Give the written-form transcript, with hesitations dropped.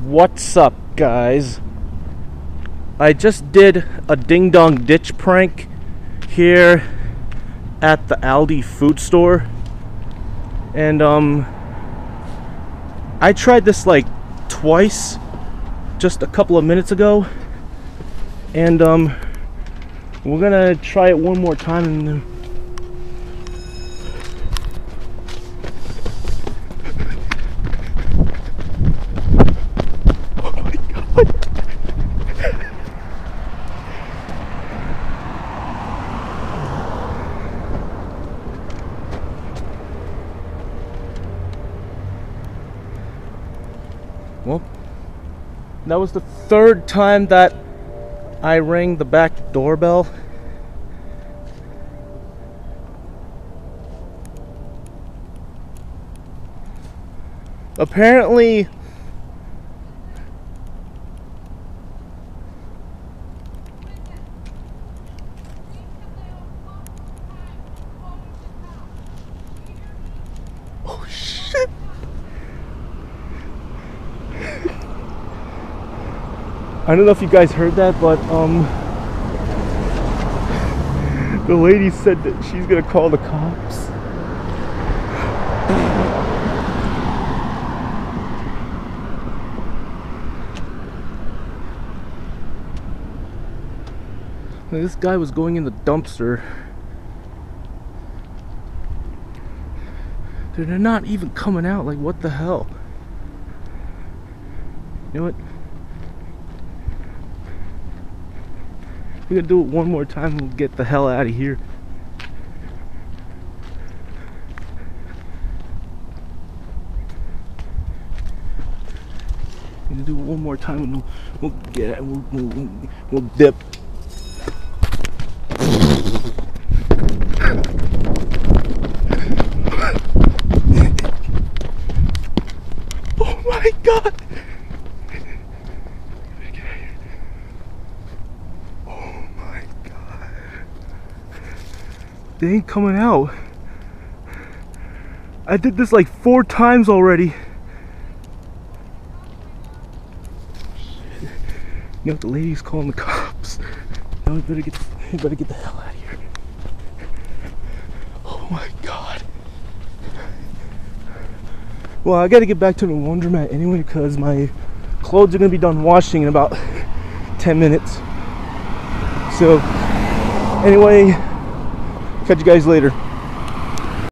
What's up, guys? I just did a ding dong ditch prank here at the ALDI Food Store, and I tried this like twice just a couple of minutes ago, and we're gonna try it one more time. And then well, that was the third time that I rang the back doorbell. Apparently, oh shit. I don't know if you guys heard that, but the lady said that she's gonna call the cops. This guy was going in the dumpster. They're not even coming out. Like, what the hell? You know what? We're gonna do it one more time and we'll get the hell out of here. We're gonna do it one more time and we'll get it. We'll dip. Oh my God! They ain't coming out. I did this like 4 times already. You know, the lady's calling the cops. Now we better get the hell out of here. Oh my God. Well, I gotta get back to the laundromat anyway because my clothes are gonna be done washing in about 10 minutes. So, anyway, catch you guys later.